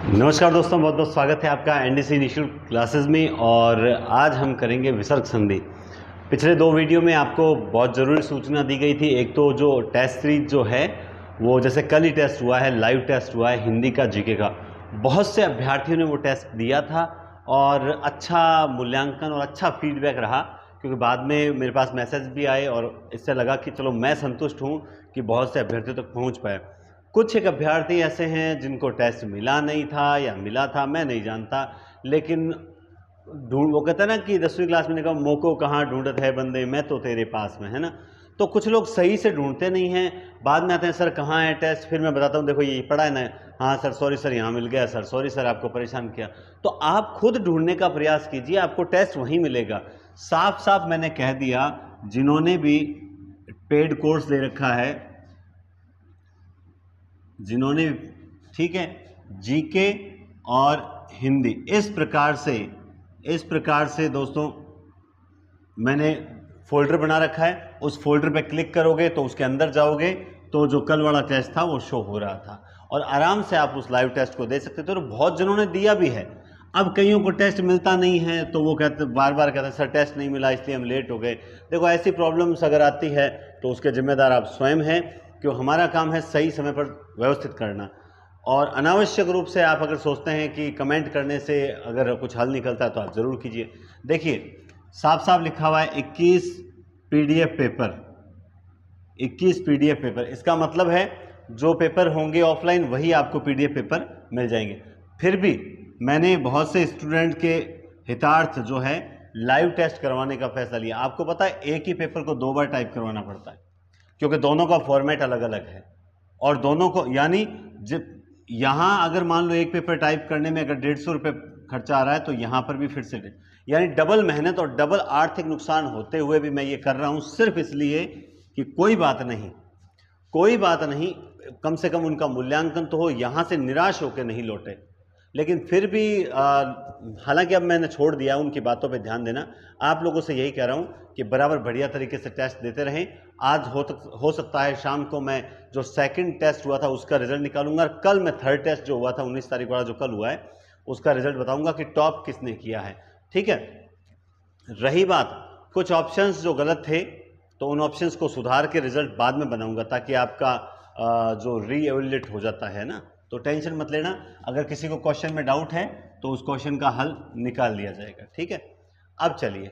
नमस्कार दोस्तों, बहुत बहुत स्वागत है आपका एनडीसी निःशुल्क क्लासेस में। और आज हम करेंगे विसर्ग संधि। पिछले दो वीडियो में आपको बहुत ज़रूरी सूचना दी गई थी। एक तो जो टेस्ट सीरीज जो है वो जैसे कल ही टेस्ट हुआ है, लाइव टेस्ट हुआ है हिंदी का, जीके का। बहुत से अभ्यर्थियों ने वो टेस्ट दिया था और अच्छा मूल्यांकन और अच्छा फीडबैक रहा, क्योंकि बाद में मेरे पास मैसेज भी आए और इससे लगा कि चलो मैं संतुष्ट हूँ कि बहुत से अभ्यर्थियों तक पहुँच पाए। कुछ एक अभ्यर्थी ऐसे हैं जिनको टेस्ट मिला नहीं था या मिला था, मैं नहीं जानता, लेकिन ढूंढ, वो कहता है ना कि 10वीं क्लास में कहा मोको कहाँ ढूंढत है बंदे, मैं तो तेरे पास में, है ना। तो कुछ लोग सही से ढूंढते नहीं हैं, बाद में आते हैं सर कहाँ है टेस्ट, फिर मैं बताता हूँ देखो ये पढ़ा है ना, हाँ सर सॉरी सर यहाँ मिल गया, सर सॉरी सर आपको परेशान किया। तो आप खुद ढूंढने का प्रयास कीजिए, आपको टेस्ट वहीं मिलेगा। साफ साफ मैंने कह दिया, जिन्होंने भी पेड कोर्स ले रखा है, जिन्होंने, ठीक है, जीके और हिंदी, इस प्रकार से दोस्तों मैंने फोल्डर बना रखा है। उस फोल्डर पे क्लिक करोगे तो उसके अंदर जाओगे तो जो कल वाला टेस्ट था वो शो हो रहा था और आराम से आप उस लाइव टेस्ट को दे सकते थे। और बहुत जनों ने दिया भी है। अब कईयों को टेस्ट मिलता नहीं है तो वो कहते, बार बार कहते हैं सर टेस्ट नहीं मिला इसलिए हम लेट हो गए। देखो ऐसी प्रॉब्लम्स अगर आती है तो उसके जिम्मेदार आप स्वयं हैं, क्यों हमारा काम है सही समय पर व्यवस्थित करना। और अनावश्यक रूप से आप अगर सोचते हैं कि कमेंट करने से अगर कुछ हल निकलता है तो आप ज़रूर कीजिए। देखिए साफ साफ लिखा हुआ है 21 पीडीएफ पेपर, 21 पीडीएफ पेपर। इसका मतलब है जो पेपर होंगे ऑफलाइन वही आपको पीडीएफ पेपर मिल जाएंगे। फिर भी मैंने बहुत से स्टूडेंट के हितार्थ जो है लाइव टेस्ट करवाने का फैसला लिया। आपको पता है एक ही पेपर को 2 बार टाइप करवाना पड़ता है, क्योंकि दोनों का फॉर्मेट अलग अलग है और दोनों को, यानी जब यहाँ अगर मान लो एक पेपर टाइप करने में अगर 150 रुपये खर्चा आ रहा है तो यहाँ पर भी फिर से, यानी डबल मेहनत और डबल आर्थिक नुकसान होते हुए भी मैं ये कर रहा हूँ सिर्फ इसलिए कि कोई बात नहीं, कम से कम उनका मूल्यांकन तो हो, यहाँ से निराश होकर नहीं लौटे। लेकिन फिर भी हालांकि अब मैंने छोड़ दिया उनकी बातों पे ध्यान देना। आप लोगों से यही कह रहा हूँ कि बराबर बढ़िया तरीके से टेस्ट देते रहें। आज हो सकता है शाम को मैं जो सेकंड टेस्ट हुआ था उसका रिजल्ट निकालूंगा, और कल मैं थर्ड टेस्ट जो हुआ था 19 तारीख वाला जो कल हुआ है उसका रिजल्ट बताऊंगा कि टॉप किसने किया है। ठीक है, रही बात कुछ ऑप्शंस जो गलत थे तो उन ऑप्शंस को सुधार के रिजल्ट बाद में बनाऊंगा, ताकि आपका जो रीएवल्यूएट हो जाता है ना, तो टेंशन मत लेना। अगर किसी को क्वेश्चन में डाउट है तो उस क्वेश्चन का हल निकाल लिया जाएगा। ठीक है, अब चलिए,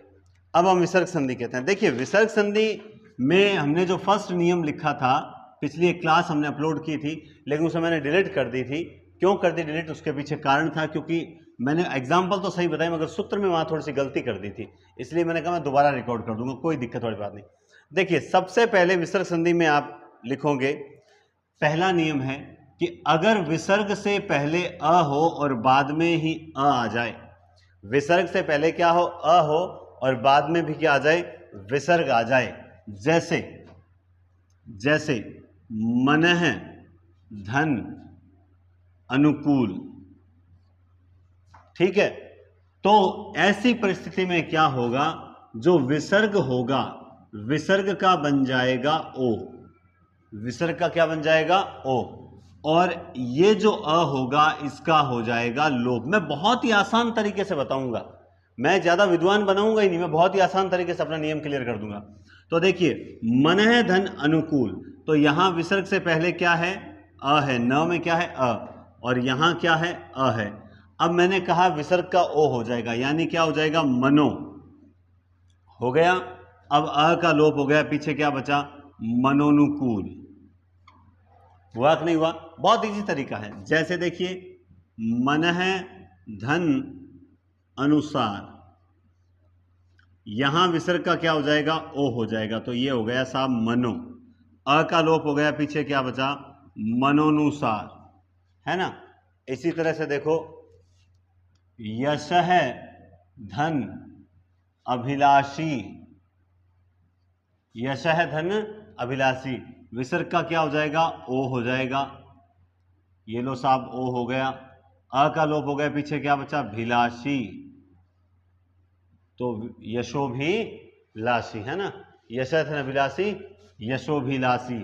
अब हम विसर्ग संधि कहते हैं। देखिए विसर्ग संधि में हमने जो फर्स्ट नियम लिखा था, पिछली एक क्लास हमने अपलोड की थी, लेकिन उसे मैंने डिलीट कर दी थी। क्यों कर दी डिलीट, उसके पीछे कारण था, क्योंकि मैंने एग्जाम्पल तो सही बताया मगर सूत्र में वहाँ थोड़ी सी गलती कर दी थी, इसलिए मैंने कहा मैं दोबारा रिकॉर्ड कर दूंगा, कोई दिक्कत वाली बात नहीं। देखिए सबसे पहले विसर्ग संधि में आप लिखोगे, पहला नियम है कि अगर विसर्ग से पहले अ हो और बाद में ही अ आ जाए, विसर्ग से पहले क्या हो, अ हो, और बाद में भी क्या आ जाए, विसर्ग आ जाए। जैसे मनः धन अनुकूल, ठीक है। तो ऐसी परिस्थिति में क्या होगा, जो विसर्ग होगा विसर्ग का बन जाएगा ओ, विसर्ग का क्या बन जाएगा, ओ, और ये जो अ होगा इसका हो जाएगा लोप। मैं बहुत ही आसान तरीके से बताऊंगा, मैं ज्यादा विद्वान बनाऊंगा ही नहीं, मैं बहुत ही आसान तरीके से अपना नियम क्लियर कर दूंगा। तो देखिए मनः धन अनुकूल, तो यहां विसर्ग से पहले क्या है, अ है, न में क्या है, अ, और यहां क्या है, अ है। अब मैंने कहा विसर्ग का ओ हो जाएगा, यानी क्या हो जाएगा, मनो हो गया। अब अ का लोप हो गया, पीछे क्या बचा, मनोनुकूल। हुआ कि नहीं हुआ, बहुत इजी तरीका है। जैसे देखिए मनः धन अनुसार, यहां विसर्ग का क्या हो जाएगा, ओ हो जाएगा, तो ये हो गया साहब मनो। अ का लोप हो गया, पीछे क्या बचा, मनोनुसार, है ना। इसी तरह से देखो यशः धन अभिलाषी, यशः धन अभिलाषी, विसर्ग का क्या हो जाएगा, ओ हो जाएगा, ये लो साहब ओ हो गया। अ का लोप हो गया, पीछे क्या बचा, भिलाषी, तो यशोभिलाषी, है ना, यशः धन अभिलाषी, यशोभिलाषी,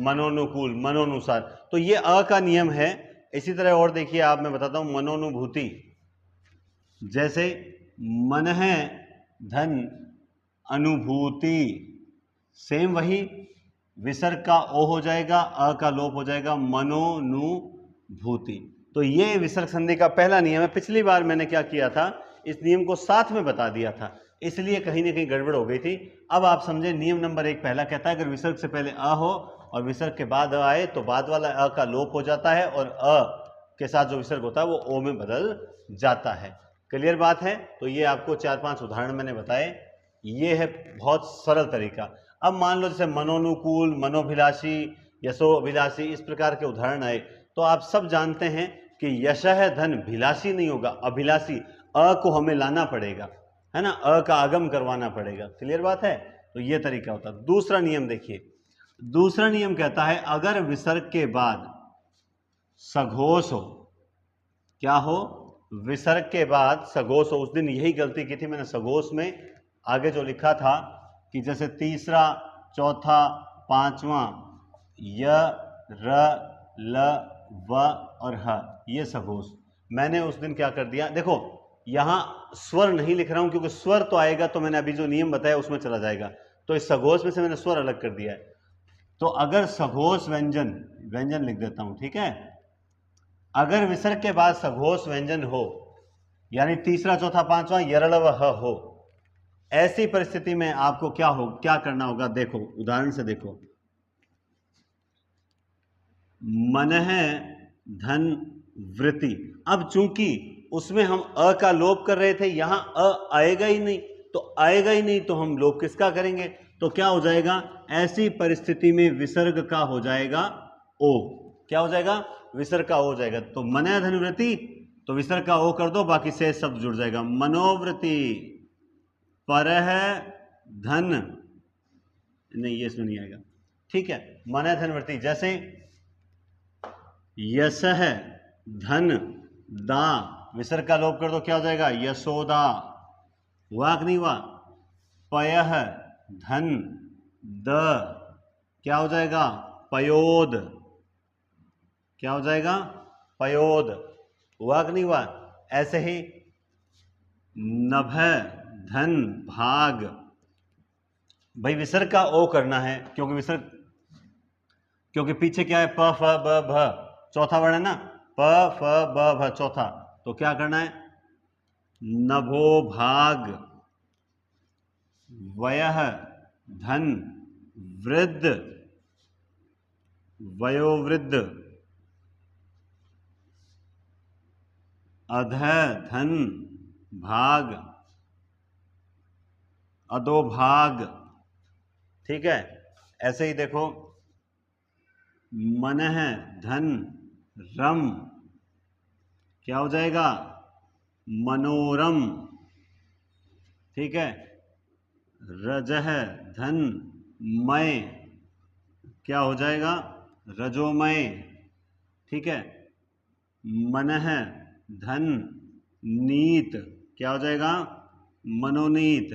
मनोनुकूल, मनोनुसार। तो ये अ का नियम है इसी तरह और देखिए आप, मैं बताता हूं मनोनुभूति, जैसे मन है धन अनुभूति, सेम वही, विसर्ग का ओ हो जाएगा, अ का लोप हो जाएगा, मनोनुभूति। तो ये विसर्ग संधि का पहला नियम है। पिछली बार मैंने क्या किया था, इस नियम को साथ में बता दिया था, इसलिए कहीं ना कहीं गड़बड़ हो गई थी। अब आप समझे, नियम नंबर 1 पहला कहता है अगर विसर्ग से पहले अ हो और विसर्ग के बाद अ आए तो बाद वाला अ का लोप हो जाता है और अ के साथ जो विसर्ग होता है वो ओ में बदल जाता है। क्लियर बात है? तो ये आपको 4-5 उदाहरण मैंने बताए, ये है बहुत सरल तरीका। अब मान लो जैसे मनोनुकूल, मनोभिलाषी, यशोभिलाषी, इस प्रकार के उदाहरण आए तो आप सब जानते हैं कि यशः धन भिलाषी नहीं होगा, अभिलाषी, अ को हमें लाना पड़ेगा, है ना, अ का आगम करवाना पड़ेगा। क्लियर बात है? तो ये तरीका होता है। दूसरा नियम देखिए, दूसरा नियम कहता है अगर विसर्ग के बाद सघोष हो, क्या हो, विसर्ग के बाद सघोष हो। उस दिन यही गलती की थी मैंने, सघोष में आगे जो लिखा था कि जैसे तीसरा, चौथा, पांचवा, य, र, ल, व और ह, ये सघोष। मैंने उस दिन क्या कर दिया, देखो यहां स्वर नहीं लिख रहा हूं क्योंकि स्वर तो आएगा तो मैंने अभी जो नियम बताया उसमें चला जाएगा, तो इस सघोष में से मैंने स्वर अलग कर दिया है। तो अगर सघोष व्यंजन, व्यंजन लिख देता हूं, ठीक है, अगर विसर्ग के बाद सघोष व्यंजन हो, यानी तीसरा, चौथा, पांचवा यरल व ह हो, ऐसी परिस्थिति में आपको क्या करना होगा, देखो उदाहरण से देखो, मन है धन वृत्ति। अब चूंकि उसमें हम अ का लोप कर रहे थे, यहां अ आएगा ही नहीं, तो आएगा ही नहीं तो हम लोप किसका करेंगे, तो क्या हो जाएगा, ऐसी परिस्थिति में विसर्ग का हो जाएगा ओ। क्या हो जाएगा, विसर्ग का ओ हो जाएगा। तो मन है धनवृत्ति, तो विसर्ग का ओ कर दो, बाकी से शब्द जुड़ जाएगा, मनोवृत्ति, पर है धन, नहीं ये इसमें नहीं आएगा, ठीक है, मन है धनवृत्ति। जैसे यश है धन दा, विसर्ग का लोप कर दो, क्या हो जाएगा, यशोदा, हुआ कि नहीं हुआ, पय धन द, क्या हो जाएगा, पयोद, क्या हो जाएगा, पयोद, हुआ कि नहीं हुआ। ऐसे ही नभ धन भाग, भाई विसर्ग का ओ करना है क्योंकि पीछे क्या है, प फ ब भ, चौथा वर्ण है ना, प फ ब भ चौथा, तो क्या करना है, नभो भाग, वयः धन वृद्ध, वयोवृद्ध, अध धन भाग, अधोभाग, ठीक है। ऐसे ही देखो, मन है धन रम, क्या हो जाएगा, मनोरम, ठीक है। रजह धन मय, क्या हो जाएगा, रजोमय, ठीक है। मनः धन नीत, क्या हो जाएगा, मनोनीत।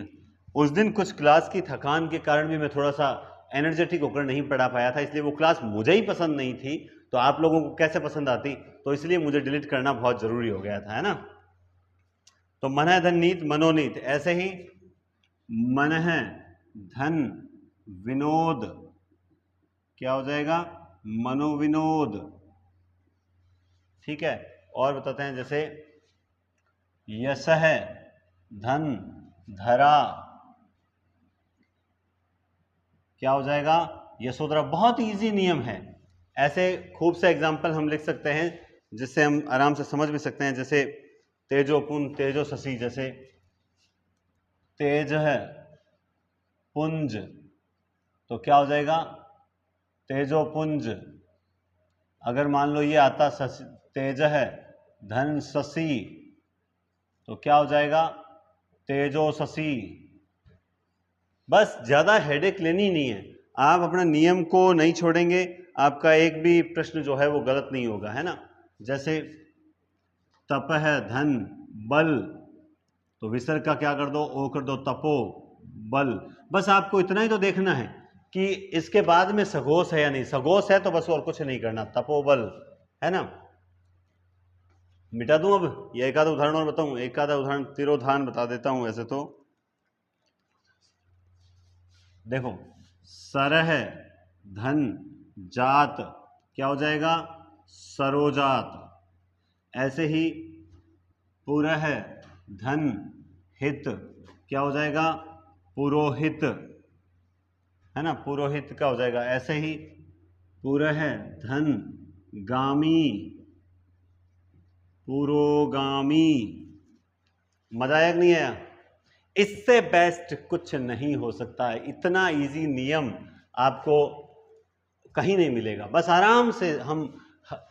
उस दिन कुछ क्लास की थकान के कारण भी मैं थोड़ा सा एनर्जेटिक होकर नहीं पढ़ा पाया था, इसलिए वो क्लास मुझे ही पसंद नहीं थी, तो आप लोगों को कैसे पसंद आती, तो इसलिए मुझे डिलीट करना बहुत जरूरी हो गया था, है ना। तो मन है धन नीत मनोनीत। ऐसे ही मन है धन विनोद, क्या हो जाएगा, मनोविनोद, ठीक है। और बताते हैं, जैसे यश है धन धरा, क्या हो जाएगा, यशोधरा। बहुत इजी नियम है, ऐसे खूब से एग्जाम्पल हम लिख सकते हैं जिससे हम आराम से समझ भी सकते हैं। जैसे तेजोपुंज, तेजो शशि, जैसे तेज है पुंज, तो क्या हो जाएगा, तेजोपुंज। अगर मान लो ये आता तेज है धन शशि, तो क्या हो जाएगा, तेजो शशि। बस ज्यादा हेडेक लेनी नहीं है, आप अपना नियम को नहीं छोड़ेंगे, आपका एक भी प्रश्न जो है वो गलत नहीं होगा, है ना। जैसे तप है धन बल, तो विसर्ग का क्या कर दो, ओ कर दो, तपो बल। बस आपको इतना ही तो देखना है कि इसके बाद में सघोष है या नहीं, सघोष है तो बस और कुछ नहीं करना, तपोबल, है ना। मिटा दूं अब या एक आधा उदाहरण और बताऊं? एक आधा उदाहरण तिरोधान बता देता हूं वैसे तो। देखो, सरह धन जात क्या हो जाएगा? सरोजात। ऐसे ही पुरह धन हित क्या हो जाएगा? पुरोहित, है ना, पुरोहित का हो जाएगा। ऐसे ही पुरह धन गामी पुरोगामी। मजा आया कि नहीं आया? इससे बेस्ट कुछ नहीं हो सकता है। इतना इजी नियम आपको कहीं नहीं मिलेगा। बस आराम से हम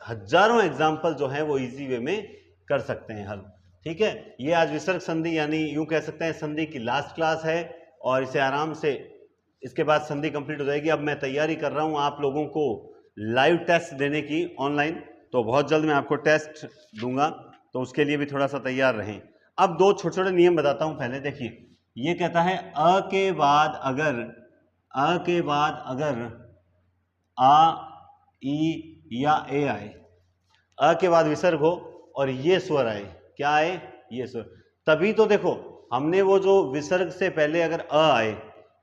हजारों एग्जाम्पल जो है वो इजी वे में कर सकते हैं हल। ठीक है, ये आज विसर्ग संधि यानी यूं कह सकते हैं संधि की लास्ट क्लास है, और इसे आराम से इसके बाद संधि कंप्लीट हो जाएगी। अब मैं तैयारी कर रहा हूं आप लोगों को लाइव टेस्ट देने की ऑनलाइन, तो बहुत जल्द मैं आपको टेस्ट दूंगा, तो उसके लिए भी थोड़ा सा तैयार रहें। अब दो छोटे छोटे नियम बताता हूं। पहले देखिए, ये कहता है अ के बाद अगर आ ई या ए आए, अ के बाद विसर्ग हो और ये स्वर आए, क्या आए? ये स्वर, तभी तो देखो हमने वो जो विसर्ग से पहले अगर अ आए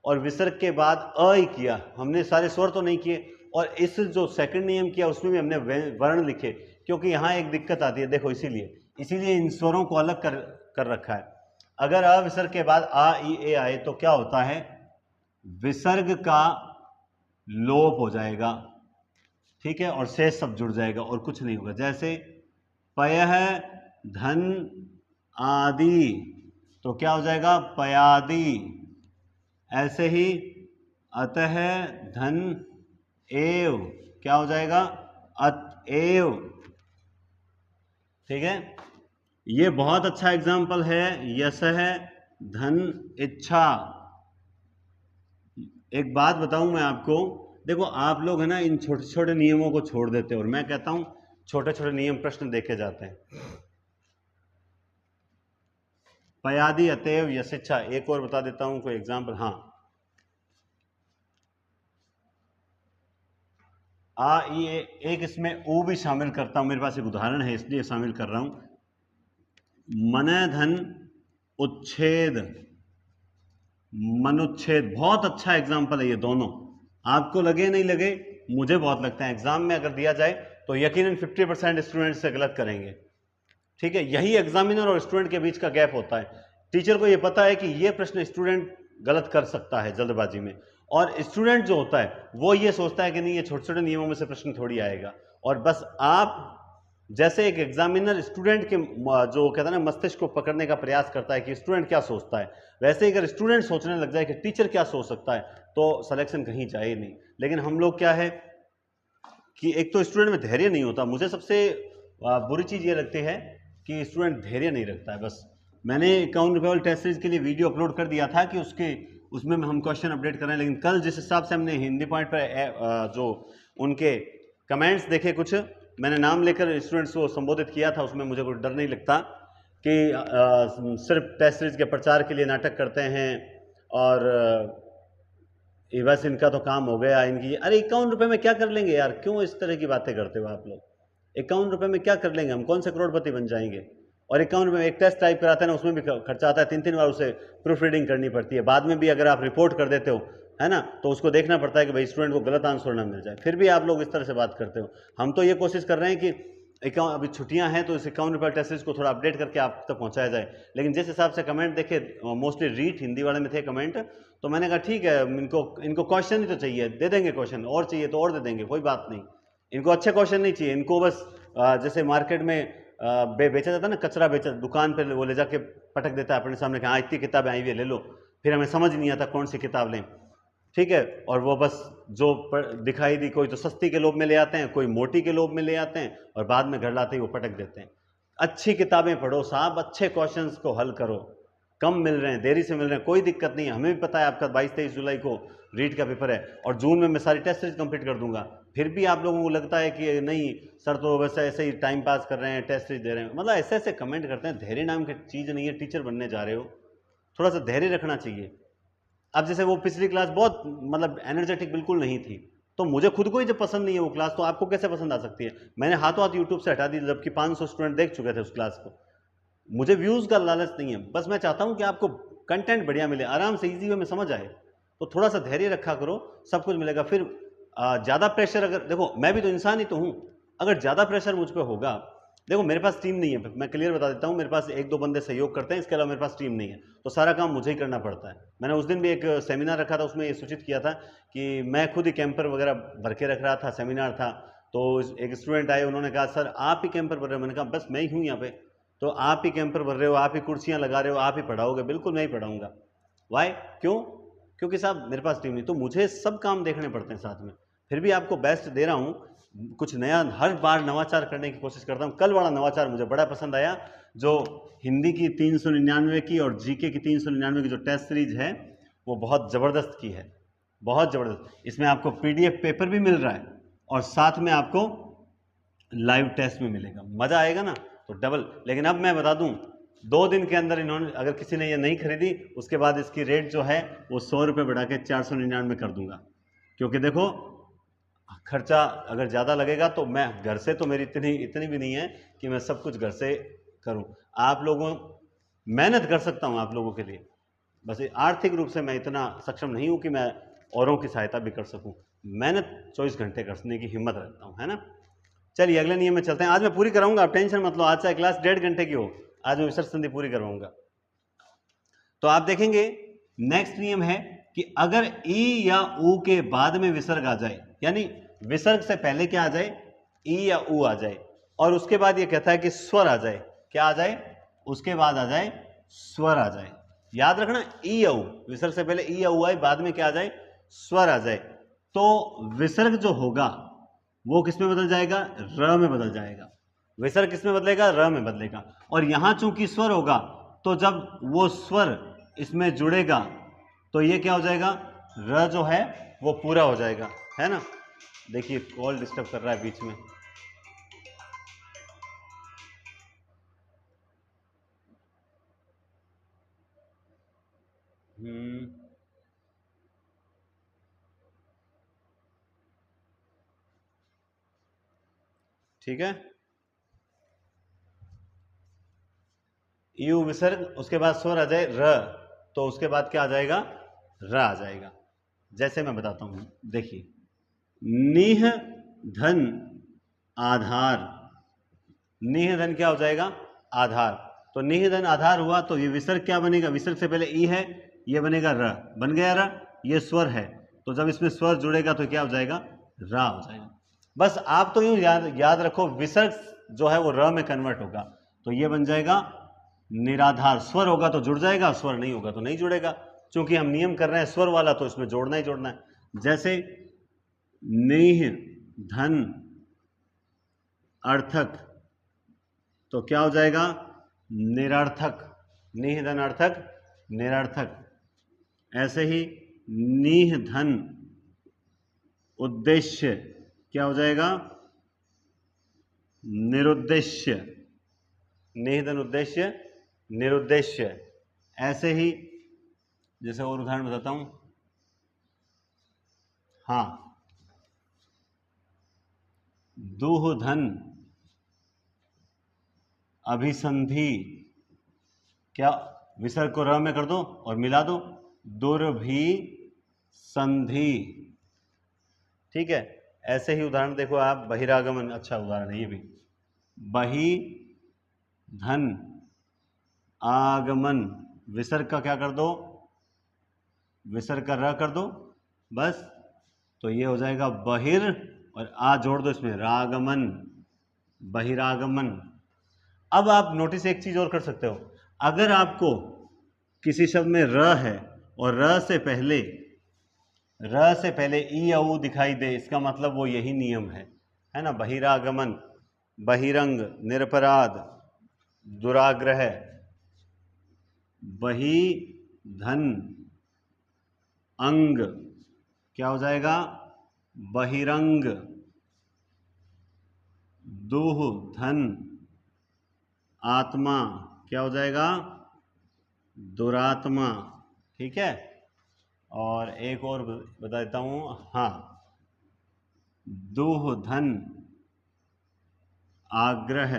और विसर्ग के बाद अ ही किया, हमने सारे स्वर तो नहीं किए। और इस जो सेकंड नियम किया उसमें भी हमने वर्ण लिखे, क्योंकि यहाँ एक दिक्कत आती है, देखो इसीलिए इन स्वरों को अलग कर रखा है। अगर अ विसर्ग के बाद आ ई ए आए तो क्या होता है? विसर्ग का लोप हो जाएगा, ठीक है, और शेष सब जुड़ जाएगा और कुछ नहीं होगा। जैसे पयः धन आदि, तो क्या हो जाएगा? पयादि। ऐसे ही अतः धन एव, क्या हो जाएगा? अतएव। ठीक है, ये बहुत अच्छा एग्जाम्पल है। यशः धन इच्छा। एक बात बताऊं मैं आपको, देखो आप लोग है ना इन छोटे छोटे नियमों को छोड़ देते हो, और मैं कहता हूं छोटे छोटे नियम प्रश्न देखे जाते हैं। पयादि अतएव यशिच्छा, एक और बता देता हूं कोई एग्जाम्पल। हाँ, आ ई एक इसमें ऊ भी शामिल करता हूं, मेरे पास एक उदाहरण है इसलिए शामिल कर रहा हूं। मन धन उच्छेद, मनुच्छेद, बहुत अच्छा एग्जाम्पल है ये दोनों। आपको लगे नहीं लगे, मुझे बहुत लगता है एग्जाम में अगर दिया जाए तो यकीनन 50% स्टूडेंट से गलत करेंगे। ठीक है, यही एग्जामिनर और स्टूडेंट के बीच का गैप होता है। टीचर को ये पता है कि ये प्रश्न स्टूडेंट गलत कर सकता है जल्दबाजी में, और स्टूडेंट जो होता है वो ये सोचता है कि नहीं ये छोटे छोटे नियमों में से प्रश्न थोड़ी आएगा। और बस आप जैसे एक एग्जामिनर स्टूडेंट के जो कहता है ना मस्तिष्क को पकड़ने का प्रयास करता है कि स्टूडेंट क्या सोचता है, वैसे ही अगर स्टूडेंट सोचने लग जाए कि टीचर क्या सोच सकता है तो सिलेक्शन कहीं जाए ही नहीं। लेकिन हम लोग क्या है कि एक तो स्टूडेंट में धैर्य नहीं होता। मुझे सबसे बुरी चीज़ ये लगती है कि स्टूडेंट धैर्य नहीं रखता है। बस मैंने काउंटेबल टेस्ट सीरीज के लिए वीडियो अपलोड कर दिया था कि उसमें हम क्वेश्चन अपडेट कर रहे हैं, लेकिन कल जिस हिसाब से हमने हिंदी पॉइंट पर जो उनके कमेंट्स देखे, कुछ मैंने नाम लेकर स्टूडेंट्स को संबोधित किया था, उसमें मुझे कोई डर नहीं लगता कि सिर्फ टेस्ट सीरीज के प्रचार के लिए नाटक करते हैं और बस इनका तो काम हो गया। इनकी अरे 51 रुपये में क्या कर लेंगे यार, क्यों इस तरह की बातें करते हो आप लोग? 51 रुपये में क्या कर लेंगे, हम कौन से करोड़पति बन जाएंगे? और 51 रुपये में एक टेस्ट टाइप कराते हैं ना, उसमें भी खर्चा आता है, 3-3 बार उसे प्रूफ रीडिंग करनी पड़ती है। बाद में भी अगर आप रिपोर्ट कर देते हो, है ना, तो उसको देखना पड़ता है कि भाई स्टूडेंट को गलत आंसर ना मिल जाए। फिर भी आप लोग इस तरह से बात करते हो। हम तो ये कोशिश कर रहे हैं कि अभी छुट्टियां हैं तो इस 51 रुपये टेस्ट सीरीज को थोड़ा अपडेट करके आप तक पहुंचाया जाए। लेकिन जिस हिसाब से कमेंट देखे, मोस्टली रीट हिंदी वाले में थे कमेंट, तो मैंने कहा ठीक है, इनको क्वेश्चन ही तो चाहिए, दे देंगे क्वेश्चन, और चाहिए तो और दे देंगे, कोई बात नहीं। इनको अच्छे क्वेश्चन नहीं चाहिए, इनको बस जैसे मार्केट में बेचा जाता है ना, कचरा बेचा, दुकान पे वो ले जाके पटक देता है अपने सामने कि हाँ इतनी किताबें आई हुई है ले लो, फिर हमें समझ नहीं आता कौन सी किताब लें। ठीक है, और वो बस जो दिखाई दी, कोई तो सस्ती के लोभ में ले आते हैं, कोई मोटी के लोभ में ले आते हैं, और बाद में घर लाते ही वो पटक देते हैं। अच्छी किताबें पढ़ो साहब, अच्छे क्वेश्चंस को हल करो। कम मिल रहे हैं, देरी से मिल रहे हैं, कोई दिक्कत नहीं है, हमें भी पता है आपका 22-23 जुलाई को रीट का पेपर है और जून में मैं सारी टेस्ट सीरीज कंप्लीट कर दूंगा। फिर भी आप लोगों को लगता है कि नहीं सर तो वैसे ऐसे ही टाइम पास कर रहे हैं, टेस्ट सीरीज दे रहे हैं, मतलब ऐसे ऐसे कमेंट करते हैं। धैर्य नाम की चीज़ नहीं है, टीचर बनने जा रहे हो, थोड़ा सा धैर्य रखना चाहिए। अब जैसे वो पिछली क्लास बहुत मतलब एनर्जेटिक बिल्कुल नहीं थी, तो मुझे खुद को ही जब पसंद नहीं है वो क्लास, तो आपको कैसे पसंद आ सकती है? मैंने हाथों हाथ यूट्यूब से हटा दी, जबकि 500 स्टूडेंट देख चुके थे उस क्लास को। मुझे व्यूज़ का लालच नहीं है, बस मैं चाहता हूँ कि आपको कंटेंट बढ़िया मिले, आराम से ईजी वे में समझ आए। तो थोड़ा सा धैर्य रखा करो, सब कुछ मिलेगा। फिर ज़्यादा प्रेशर, अगर देखो मैं भी तो इंसान ही तो हूँ, अगर ज़्यादा प्रेशर मुझ पर होगा, देखो मेरे पास टीम नहीं है, मैं क्लियर बता देता हूँ, मेरे पास 1-2 बंदे सहयोग करते हैं, इसके अलावा मेरे पास टीम नहीं है, तो सारा काम मुझे ही करना पड़ता है। मैंने उस दिन भी एक सेमिनार रखा था, उसमें ये सूचित किया था कि मैं खुद ही कैंपर वगैरह भर के रख रहा था, सेमिनार था। तो एक स्टूडेंट आए, उन्होंने कहा सर आप ही कैंपर भर रहे हो। मैंने कहा बस मैं ही हूँ यहाँ पे, तो आप ही कैंपर भर रहे हो, आप ही कुर्सियाँ लगा रहे हो, आप ही पढ़ाओगे? बिल्कुल मैं ही पढ़ाऊँगा। वाई? क्यों? क्योंकि साहब मेरे पास टीम नहीं, तो मुझे सब काम देखने पड़ते हैं साथ में। फिर भी आपको बेस्ट दे रहा हूँ, कुछ नया, हर बार नवाचार करने की कोशिश करता हूँ। कल वाला नवाचार मुझे बड़ा पसंद आया, जो हिंदी की 399 की और जीके की 399 की जो टेस्ट सीरीज है, वो बहुत ज़बरदस्त की है, बहुत ज़बरदस्त। इसमें आपको पीडीएफ पेपर भी मिल रहा है और साथ में आपको लाइव टेस्ट भी मिलेगा, मज़ा आएगा ना, तो डबल। लेकिन अब मैं बता दूं, 2 दिन के अंदर इन्होंने, अगर किसी ने ये नहीं खरीदी, उसके बाद इसकी रेट जो है वो 100 रुपये बढ़ा के 499 कर दूंगा। क्योंकि देखो खर्चा अगर ज़्यादा लगेगा तो मैं घर से, तो मेरी इतनी भी नहीं है कि मैं सब कुछ घर से करूं। आप लोगों, मेहनत कर सकता हूं आप लोगों के लिए, बस आर्थिक रूप से मैं इतना सक्षम नहीं हूं कि मैं औरों की सहायता भी कर सकूं। मेहनत 24 घंटे करने की हिम्मत रखता हूं, है ना। चलिए अगले नियम में चलते हैं। आज मैं पूरी कराऊंगा, आप टेंशन मत लो, आज चाहे क्लास 1.5 घंटे की हो, आज मैं विसर्ग संधि पूरी करवाऊंगा। तो आप देखेंगे नेक्स्ट नियम है कि अगर ई या ऊ के बाद में विसर्ग आ जाए, यानी विसर्ग से पहले क्या आ जाए? ई या ऊ आ जाए, और उसके बाद ये कहता है कि स्वर आ जाए। क्या आ जाए? उसके बाद आ जाए स्वर आ जाए। याद रखना, ई या ऊ, विसर्ग से पहले ई या ऊ आए, बाद में क्या आ जाए? स्वर आ जाए। तो विसर्ग जो होगा वो किस में बदल जाएगा? र में बदल जाएगा। विसर्ग किस में बदलेगा? र में बदलेगा। और यहां चूंकि स्वर होगा, तो जब वो स्वर इसमें जुड़ेगा तो ये क्या हो जाएगा? र जो है वो पूरा हो जाएगा, है ना। देखिए कॉल डिस्टर्ब कर रहा है बीच में। ठीक है, यू विसर्ग, उसके बाद स्वर आ जाए र, तो उसके बाद क्या आ जाएगा? र आ जाएगा। जैसे मैं बताता हूं, देखिए, निह धन आधार, निह धन क्या हो जाएगा? आधार। तो निह धन आधार हुआ, तो ये विसर्ग क्या बनेगा? विसर्ग से पहले ई है, ये बनेगा र, बन गया र। ये स्वर है, तो जब इसमें स्वर जुड़ेगा तो क्या हो जाएगा? रा हो जाएगा। बस आप तो यूं याद रखो, विसर्ग जो है वो र में कन्वर्ट होगा, तो ये बन जाएगा निराधार। स्वर होगा तो जुड़ जाएगा, स्वर नहीं होगा तो नहीं जुड़ेगा। क्योंकि हम नियम कर रहे हैं स्वर वाला, तो इसमें जोड़ना ही जोड़ना है। जैसे निह धन अर्थक, तो क्या हो जाएगा? निरर्थक। निह धन अर्थक, निरर्थक। ऐसे ही निह धन उद्देश्य, क्या हो जाएगा? निरुद्देश्य। निह धन उद्देश्य, निरुद्देश्य। ऐसे ही, जैसे और उदाहरण बताता हूं, हाँ, दुह धन अभिसंधि, क्या? विसर्ग को र में कर दो और मिला दो, दुर्भी संधि। ठीक है। ऐसे ही उदाहरण देखो आप, बहिरागमन, अच्छा उदाहरण है ये भी। बही धन आगमन, विसर्ग का क्या कर दो? विसर्ग का र कर दो, बस। तो ये हो जाएगा बहिर, और आ जोड़ दो इसमें, रागमन, बहिरागमन। अब आप नोटिस एक चीज और कर सकते हो, अगर आपको किसी शब्द में र है और र से पहले ई या ऊ दिखाई दे, इसका मतलब वो यही नियम है ना। बहिरागमन, बहिरंग, निरपराध, दुराग्रह, बही धन अंग, क्या हो जाएगा? बहिरंग। दुह धन आत्मा, क्या हो जाएगा? दुरात्मा। ठीक है। और एक और बता देता हूं, हाँ, दुह धन आग्रह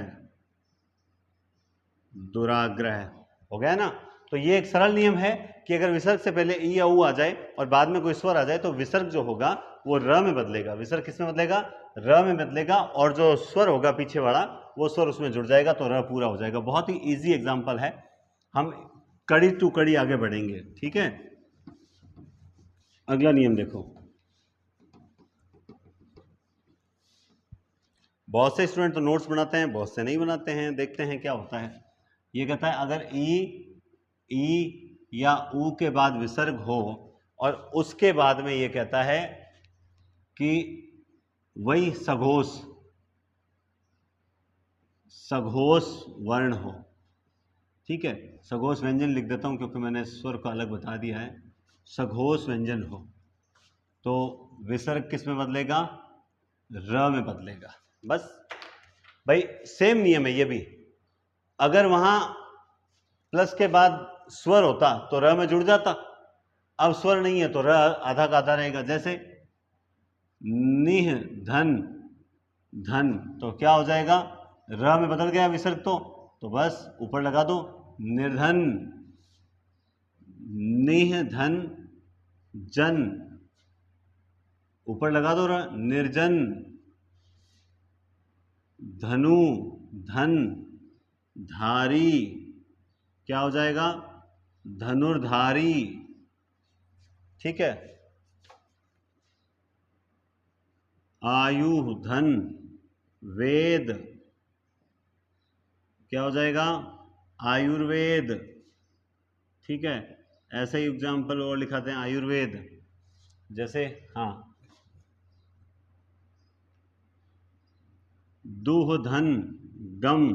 दुराग्रह। हो गया ना। तो ये एक सरल नियम है कि अगर विसर्ग से पहले ई या ऊ आ जाए और बाद में कोई स्वर आ जाए तो विसर्ग जो होगा वो र में बदलेगा। विसर्ग किस में बदलेगा? र में बदलेगा, और जो स्वर होगा पीछे वाला वो स्वर उसमें जुड़ जाएगा तो र पूरा हो जाएगा। बहुत ही इजी एग्जांपल है, हम कड़ी टू कड़ी आगे बढ़ेंगे। ठीक है, अगला नियम देखो। बहुत से स्टूडेंट तो नोट्स बनाते हैं, बहुत से नहीं बनाते हैं। देखते हैं क्या होता है। ये कहता है अगर ई या ऊ के बाद विसर्ग हो और उसके बाद में ये कहता है कि वही सघोष वर्ण हो। ठीक है, सघोष व्यंजन लिख देता हूं क्योंकि मैंने स्वर को अलग बता दिया है। सघोष व्यंजन हो तो विसर्ग किस में बदलेगा? र में बदलेगा। बस भाई सेम नियम है ये भी। अगर वहां प्लस के बाद स्वर होता तो र में जुड़ जाता, अब स्वर नहीं है तो र आधा का आधा रहेगा। जैसे निह धन धन, तो क्या हो जाएगा? र में बदल गया विसर्ग तो बस ऊपर लगा दो निर्धन। निह धन जन, ऊपर लगा दो र निर्जन। धनु धन धारी, क्या हो जाएगा? धनुर्धारी। ठीक है, आयु धन वेद, क्या हो जाएगा? आयुर्वेद। ठीक है, ऐसे ही एग्जाम्पल और लिखाते हैं आयुर्वेद। जैसे हाँ, दुह धन गम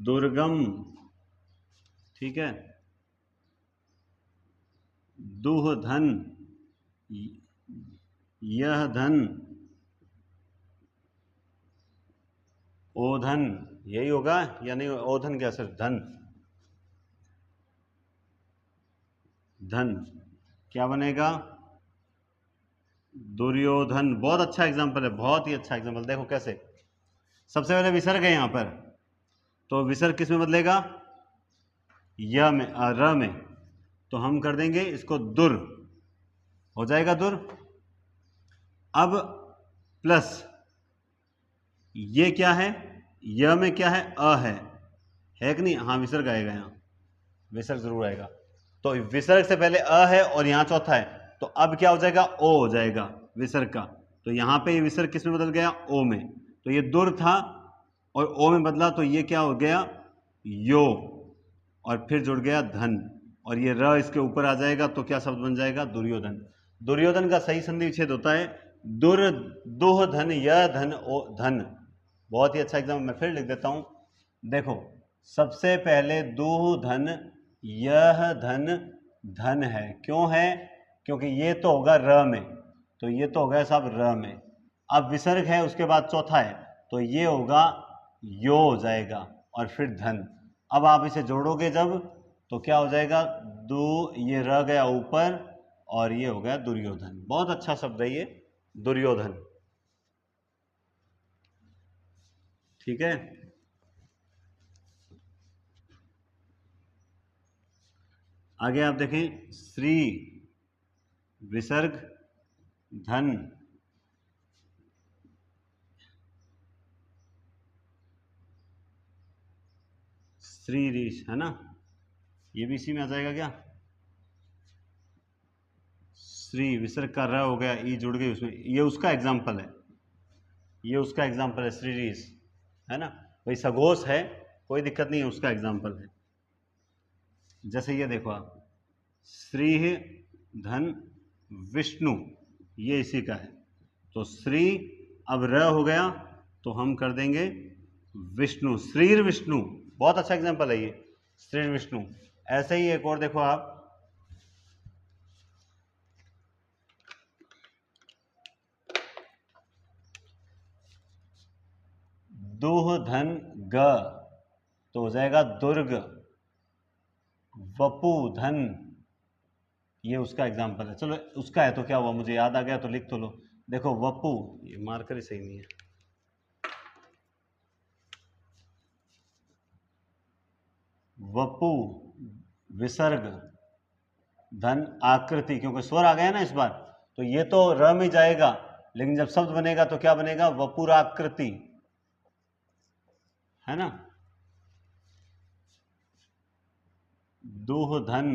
दुर्गम। ठीक है, दुह धन यह धन ओधन, यही होगा या नहीं? ओधन क्या सर? धन धन क्या बनेगा? दुर्योधन। बहुत अच्छा एग्जाम्पल है, बहुत ही अच्छा एग्जाम्पल। देखो कैसे, सबसे पहले विसर्ग है यहां पर, तो विसर्ग किस में बदलेगा? य में, र में। तो हम कर देंगे इसको दुर, हो जाएगा दुर। अब प्लस ये क्या है? य में क्या है? अ है कि नहीं? हाँ, विसर्ग आएगा यहां, विसर्ग जरूर आएगा। तो विसर्ग से पहले अ है और यहां चौथा है, तो अब क्या हो जाएगा? ओ हो जाएगा विसर्ग का। तो यहां पे ये विसर्ग किस में बदल गया? ओ में। तो ये दुर था और ओ में बदला तो ये क्या हो गया? यो, और फिर जुड़ गया धन, और ये र इसके ऊपर आ जाएगा तो क्या शब्द बन जाएगा? दुर्योधन। दुर्योधन का सही संधि विच्छेद होता है दुर दुह धन य धन ओ धन। बहुत ही अच्छा एग्जाम, मैं फिर लिख देता हूं। देखो, सबसे पहले दुह धन यह धन धन है। क्यों है? क्योंकि ये तो होगा र में, तो ये तो होगा साहब र में। अब विसर्ग है उसके बाद चौथा है, तो ये होगा यो हो जाएगा और फिर धन। अब आप इसे जोड़ोगे जब तो क्या हो जाएगा? ये रह गया ऊपर और ये हो गया दुर्योधन। बहुत अच्छा शब्द है ये दुर्योधन। ठीक है, आगे आप देखें, श्री विसर्ग धन, श्री रीश है ना, ये भी इसी में आ जाएगा क्या? श्री विसर्ग का र हो गया, ई जुड़ गई उसमें, ये उसका एग्जाम्पल है, ये उसका एग्जाम्पल है श्री रीश, है ना भाई? सघोष है, कोई दिक्कत नहीं है, उसका एग्जाम्पल है। जैसे ये देखो आप, श्री धन विष्णु, ये इसी का है। तो श्री अब र हो गया तो हम कर देंगे विष्णु, श्रीर विष्णु। बहुत अच्छा एग्जाम्पल है ये, श्रीर विष्णु। ऐसे ही एक और देखो आप, दुह धन ग तो हो जाएगा दुर्ग। वपु धन, ये उसका एग्जाम्पल है। चलो उसका है तो क्या हुआ, मुझे याद आ गया तो लिख तो लो। देखो वपु, ये मार्कर ही सही नहीं है, वपु विसर्ग धन आकृति, क्योंकि स्वर आ गया ना इस बार, तो ये तो र में जाएगा, लेकिन जब शब्द बनेगा तो क्या बनेगा, वपुराकृति, है ना। दुह धन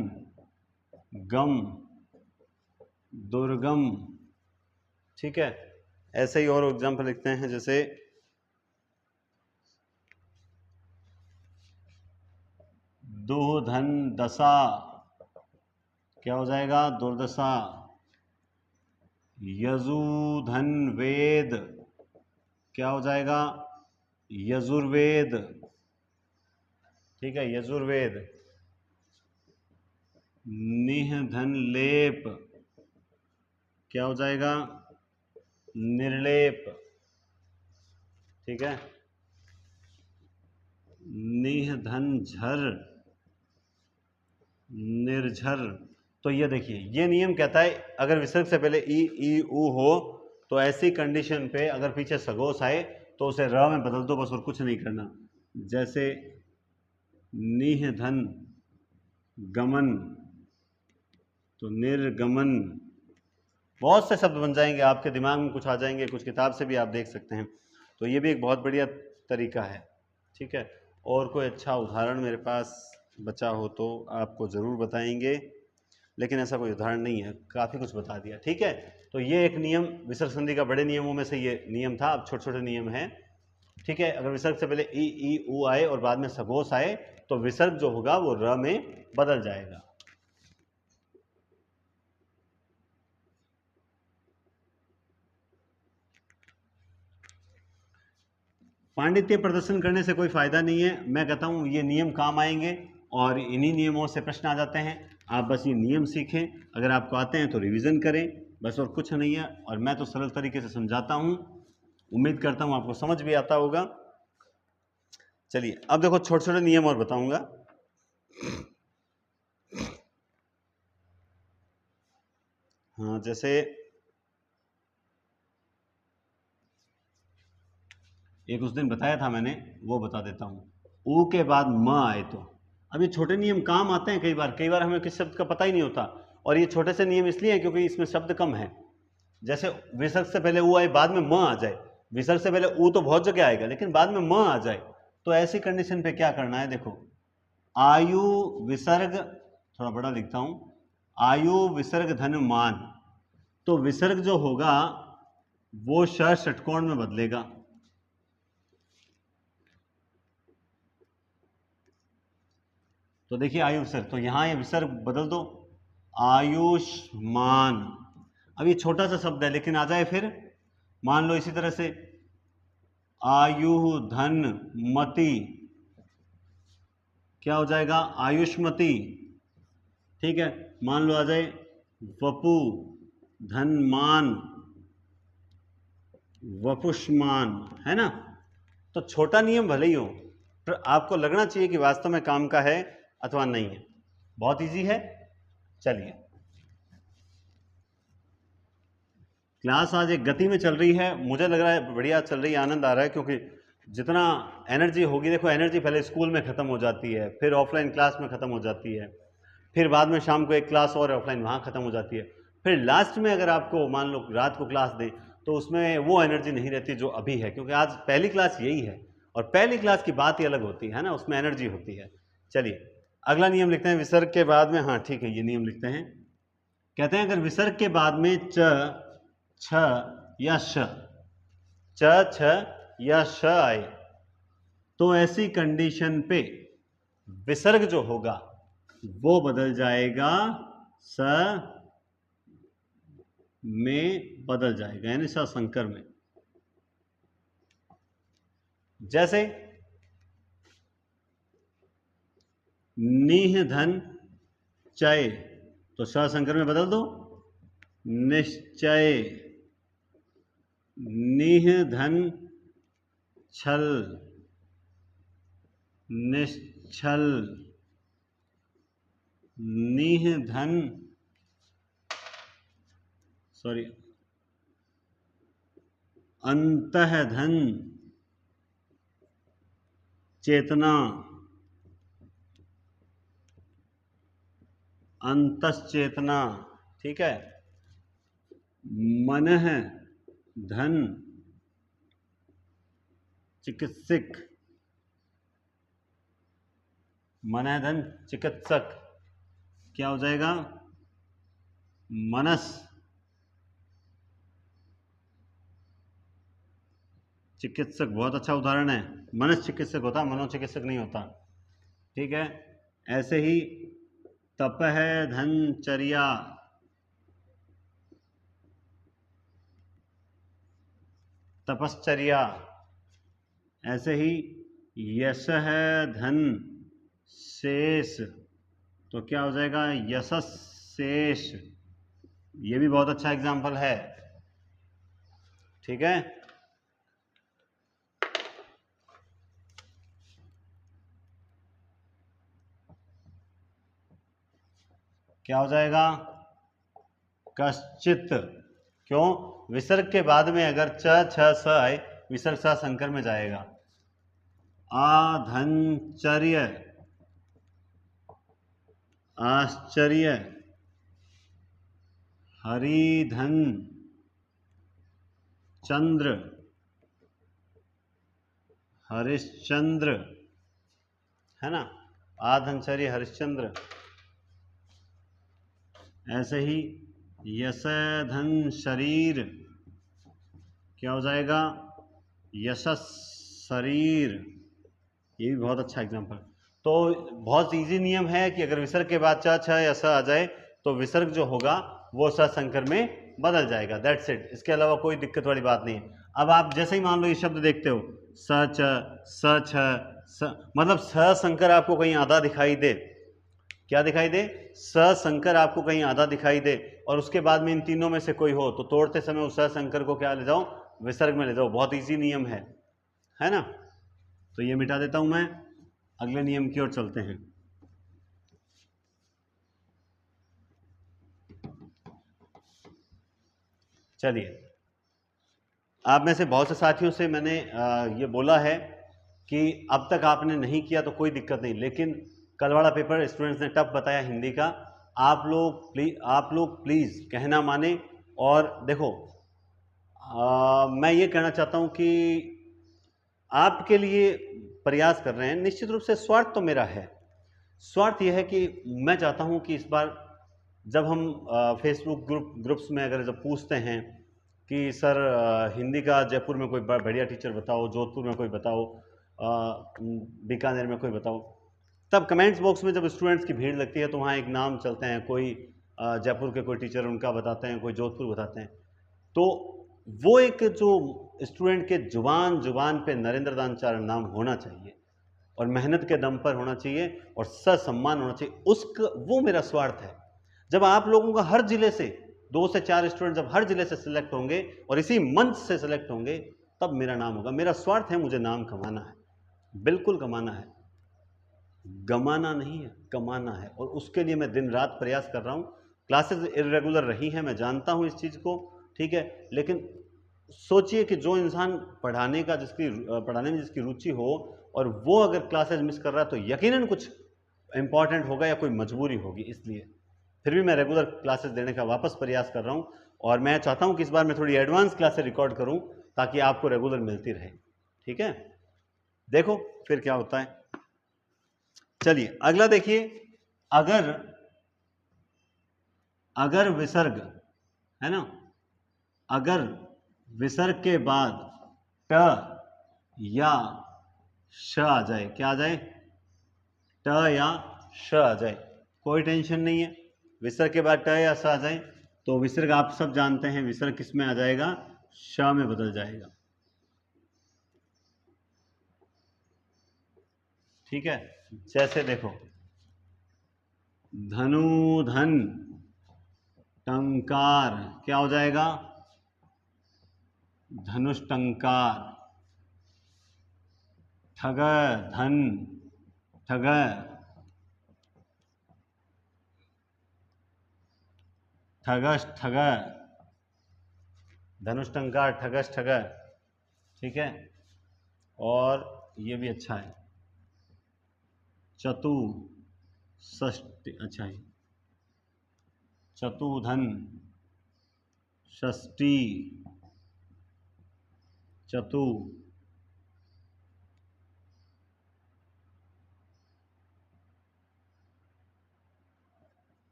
गम दुर्गम, ठीक है। ऐसे ही और एग्जाम्पल लिखते हैं, जैसे दुह धन दशा, क्या हो जाएगा, दुर्दशा। यजुधन वेद, क्या हो जाएगा, यजुर्वेद, ठीक है, यजुर्वेद। निधन लेप, क्या हो जाएगा, निर्लेप, ठीक है। निधन झर, निर्झर। तो ये देखिए, ये नियम कहता है अगर विसर्ग से पहले ई ऊ हो तो ऐसी कंडीशन पे अगर पीछे सगोस आए तो उसे र में बदल दो, बस और कुछ नहीं करना। जैसे निधन गमन, तो निर्गमन। बहुत से शब्द बन जाएंगे, आपके दिमाग में कुछ आ जाएंगे, कुछ किताब से भी आप देख सकते हैं। तो ये भी एक बहुत बढ़िया तरीका है, ठीक है। और कोई अच्छा उदाहरण मेरे पास बचा हो तो आपको ज़रूर बताएंगे, लेकिन ऐसा कोई उदाहरण नहीं है, काफ़ी कुछ बता दिया, ठीक है। तो ये एक नियम विसर्ग संधि का बड़े नियमों में से ये नियम था। अब छोटे छोटे नियम हैं, ठीक है। अगर विसर्ग से पहले ई ऊ आए और बाद में सगोस आए तो विसर्ग जो होगा वो र में बदल जाएगा। पांडित्य प्रदर्शन करने से कोई फायदा नहीं है, मैं कहता हूं ये नियम काम आएंगे और इन्हीं नियमों से प्रश्न आ जाते हैं। आप बस ये नियम सीखें, अगर आपको आते हैं तो रिवीजन करें, बस और कुछ नहीं है। और मैं तो सरल तरीके से समझाता हूं, उम्मीद करता हूं आपको समझ भी आता होगा। चलिए अब देखो छोटे छोटे नियम और बताऊंगा। हाँ, जैसे एक उस दिन बताया था मैंने, वो बता देता हूं। ऊ के बाद म आए तो, अब ये छोटे नियम काम आते हैं कई बार हमें किस शब्द का पता ही नहीं होता, और ये छोटे से नियम इसलिए हैं क्योंकि इसमें शब्द कम है। जैसे विसर्ग से पहले ऊ आए, बाद में म आ जाए। विसर्ग से पहले ऊ तो बहुत जगह आएगा, लेकिन बाद में म आ जाए, तो ऐसी कंडीशन पे क्या करना है, देखो आयु विसर्ग, थोड़ा बड़ा लिखता हूं, आयु विसर्ग धन मान। तो विसर्ग जो होगा वो षटकोण में बदलेगा, तो देखिए आयु विसर्ग, तो यहां ये विसर्ग बदल दो, आयुष्मान। अब ये छोटा सा शब्द है, लेकिन आ जाए फिर, मान लो इसी तरह से आयु धन मति, क्या हो जाएगा, आयुष्मती, ठीक है। मान लो आ जाए वपु धन मान, वपुष्मान, है ना। तो छोटा नियम भले ही हो, पर आपको लगना चाहिए कि वास्तव में काम का है अथवा नहीं है। बहुत इजी है। चलिए, क्लास आज एक गति में चल रही है, मुझे लग रहा है बढ़िया चल रही है, आनंद आ रहा है, क्योंकि जितना एनर्जी होगी, देखो एनर्जी पहले स्कूल में ख़त्म हो जाती है, फिर ऑफलाइन क्लास में ख़त्म हो जाती है, फिर बाद में शाम को एक क्लास और ऑफलाइन वहाँ ख़त्म हो जाती है, फिर लास्ट में अगर आपको मान लो रात को क्लास दें तो उसमें वो एनर्जी नहीं रहती जो अभी है, क्योंकि आज पहली क्लास यही है, और पहली क्लास की बात ही अलग होती है ना, उसमें एनर्जी होती है। चलिए अगला नियम लिखते हैं, विसर्ग के बाद में, हाँ ठीक है, ये नियम लिखते हैं। कहते हैं अगर विसर्ग के बाद में च छ या श, च छ या श आए तो ऐसी कंडीशन पे विसर्ग जो होगा वो बदल जाएगा, स में बदल जाएगा, यानी स संकर में। जैसे निह धन चय, तो स संकर में बदल दो, निश्चय। निह धन छल, निश्चल। निह धन, सॉरी, अंतः धन चेतना, अंतश्चेतना, ठीक है। मनः धन चिकित्सक, मनः धन चिकित्सक, क्या हो जाएगा? मनस चिकित्सक, बहुत अच्छा उदाहरण है। मनस चिकित्सक होता, मनोचिकित्सक नहीं होता, ठीक है। ऐसे ही तपः धनचर्या, तपश्चर्या। ऐसे ही यशः धन शेष, तो क्या हो जाएगा? यशस शेष। ये भी बहुत अच्छा एग्जाम्पल है, ठीक है। क्या हो जाएगा? कश्चित। क्यों? विसर्ग के बाद में अगर च छ स आए, विसर्ग सा संकर में जाएगा। आधनचर्य, आश्चर्य, हरिधन चंद्र, हरिश्चंद्र, है ना, आधनचर्य हरिश्चंद्र। ऐसे ही यशधन शरीर, क्या हो जाएगा? यशस शरीर। ये भी बहुत अच्छा एग्जांपल। तो बहुत इजी नियम है कि अगर विसर्ग के बाद च छ या स आ जाए तो विसर्ग जो होगा वो स संकर में बदल जाएगा, दैट्स इट। इसके अलावा कोई दिक्कत वाली बात नहीं है। अब आप जैसे ही मान लो ये शब्द देखते हो, स च स छ स, मतलब स संकर आपको कहीं आधा दिखाई दे, क्या दिखाई दे? स संकर आपको कहीं आधा दिखाई दे, और उसके बाद में इन तीनों में से कोई हो तो तोड़ते समय उस स संकर को क्या ले जाओ? विसर्ग में ले जाओ। बहुत इजी नियम है ना। तो ये मिटा देता हूं मैं, अगले नियम की ओर चलते हैं। चलिए, आप में से बहुत से साथियों से मैंने ये बोला है कि अब तक आपने नहीं किया तो कोई दिक्कत नहीं, लेकिन कल वाला पेपर स्टूडेंट्स ने टफ बताया हिंदी का। आप लोग प्लीज़ कहना माने। और देखो, मैं ये कहना चाहता हूँ कि आपके लिए प्रयास कर रहे हैं, निश्चित रूप से स्वार्थ तो मेरा है। स्वार्थ यह है कि मैं चाहता हूँ कि इस बार जब हम फेसबुक ग्रुप्स में अगर जब पूछते हैं कि सर हिंदी का जयपुर में कोई बढ़िया टीचर बताओ, जोधपुर में कोई बताओ, बीकानेर में कोई बताओ, तब कमेंट्स बॉक्स में जब स्टूडेंट्स की भीड़ लगती है तो वहाँ एक नाम चलते हैं, कोई जयपुर के कोई टीचर उनका बताते हैं, कोई जोधपुर बताते हैं। तो वो एक जो स्टूडेंट के जुबान पे नरेंद्र दानचारण नाम होना चाहिए, और मेहनत के दम पर होना चाहिए, और ससम्मान होना चाहिए, उसका वो मेरा स्वार्थ है। जब आप लोगों का हर जिले से 2 से 4 स्टूडेंट जब हर जिले से सिलेक्ट होंगे और इसी मंच से सिलेक्ट होंगे, तब मेरा नाम होगा। मेरा स्वार्थ है, मुझे नाम कमाना है, बिल्कुल कमाना है, गमाना नहीं है, कमाना है। और उसके लिए मैं दिन रात प्रयास कर रहा हूँ। क्लासेस इरेगुलर रही हैं, मैं जानता हूँ इस चीज़ को, ठीक है, लेकिन सोचिए कि जो इंसान पढ़ाने में जिसकी रुचि हो और वो अगर क्लासेस मिस कर रहा है तो यकीनन कुछ इंपॉर्टेंट होगा या कोई मजबूरी होगी। इसलिए फिर भी मैं रेगुलर क्लासेस देने का वापस प्रयास कर रहा हूँ, और मैं चाहता हूँ कि इस बार मैं थोड़ी एडवांस क्लासेस रिकॉर्ड करूँ ताकि आपको रेगुलर मिलती रहे, ठीक है। देखो फिर क्या होता है। चलिए अगला देखिए, अगर विसर्ग है ना, अगर विसर्ग के बाद ट या श आ जाए, क्या आ जाए? ट या श आ जाए, कोई टेंशन नहीं है। विसर्ग के बाद ट या श आ जाए तो विसर्ग आप सब जानते हैं, विसर्ग किस में आ जाएगा? श में बदल जाएगा, ठीक है। जैसे देखो, धनुधन टंकार, क्या हो जाएगा? धनुष टंकार। ठग धन ठग, ठगस ठग, धनुष टंकार ठगस ठग। ठीक है, और ये भी अच्छा है, चतु षष्ठी, अच्छा है, चतुधन षष्ठी चतु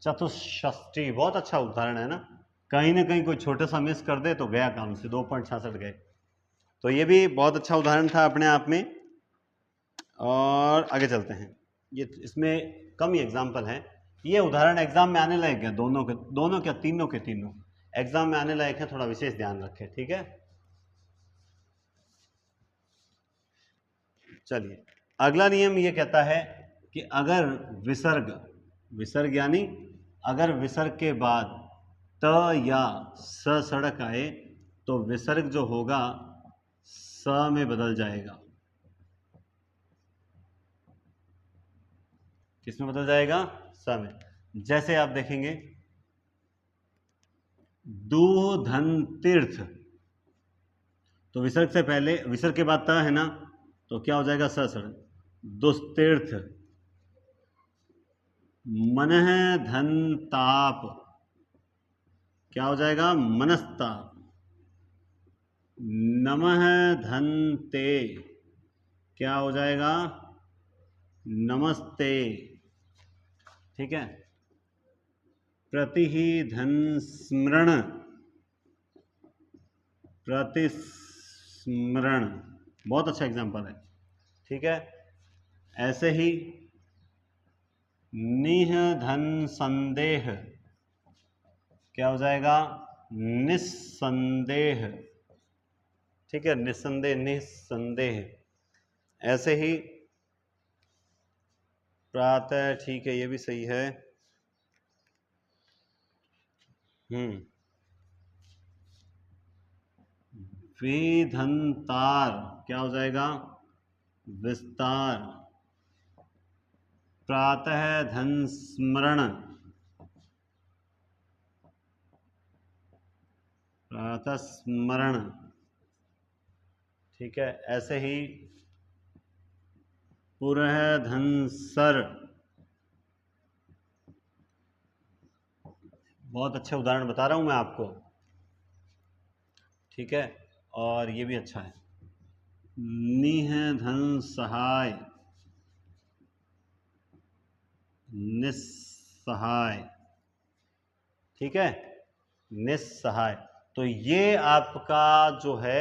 चतुष्षष्ठी, बहुत अच्छा उदाहरण है ना। कहीं ना कहीं कोई छोटा सा मिस कर दे तो गया काम से, 2.66 गए। तो ये भी बहुत अच्छा उदाहरण था अपने आप में। और आगे चलते हैं, ये इसमें कम ही एग्जाम्पल है। ये उदाहरण एग्जाम में आने लायक है, दोनों के तीनों के तीनों एग्जाम में आने लायक है, थोड़ा विशेष ध्यान रखें, ठीक है। चलिए, अगला नियम ये कहता है कि अगर विसर्ग, विसर्ग यानी अगर विसर्ग के बाद त या स सड़क आए तो विसर्ग जो होगा स में बदल जाएगा। किस में बदल जाएगा? स में। जैसे आप देखेंगे, दूधन तीर्थ, तो विसर्ग से पहले, विसर्ग के बाद त है ना, तो क्या हो जाएगा? स सड़क। दुस्तीर्थ, मनः धन ताप, क्या हो जाएगा? मनस्ताप। नमः धन ते, क्या हो जाएगा? नमस्ते, ठीक है। प्रतिहि धन स्मरण, प्रतिस्मरण, बहुत अच्छा एग्जांपल है, ठीक है। ऐसे ही निह धन संदेह, क्या हो जाएगा? निस्संदेह, ठीक है, निस्संदेह, निस्संदेह। ऐसे ही प्रातः, ठीक है, ये भी सही है। विधंतार, क्या हो जाएगा? विस्तार। प्रातः धन स्मरण, प्रातः स्मरण, ठीक है। ऐसे ही पुरह धन सर, बहुत अच्छे उदाहरण बता रहा हूं मैं आपको, ठीक है। और ये भी अच्छा है, निह धन सहाय, निस्सहाय, ठीक है, निस्सहाय। तो ये आपका जो है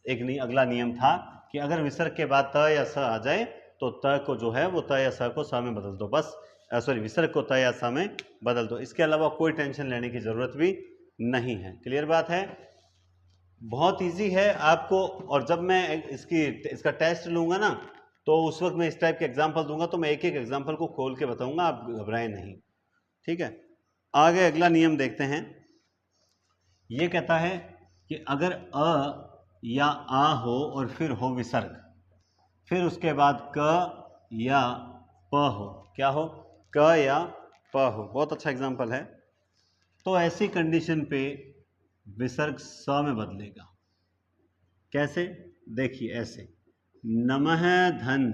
एक अगला नियम था कि अगर विसर्ग के बाद त या स आ जाए तो त को जो है वो त या स को स में बदल दो, बस। सॉरी, विसर्ग को त या स में बदल दो, इसके अलावा कोई टेंशन लेने की जरूरत भी नहीं है। क्लियर बात है? बहुत इजी है आपको। और जब मैं इसका टेस्ट लूंगा ना, तो उस वक्त मैं इस टाइप के एग्जाम्पल दूंगा, तो मैं एक एक एग्जाम्पल को खोल के बताऊंगा, आप घबराएं नहीं, ठीक है। आगे अगला नियम देखते हैं। ये कहता है कि अगर अ या आ हो और फिर हो विसर्ग, फिर उसके बाद क या प हो, क्या हो? क या प हो। बहुत अच्छा एग्जाम्पल है। तो ऐसी कंडीशन पे विसर्ग स में बदलेगा। कैसे? देखिए, ऐसे, नमः धन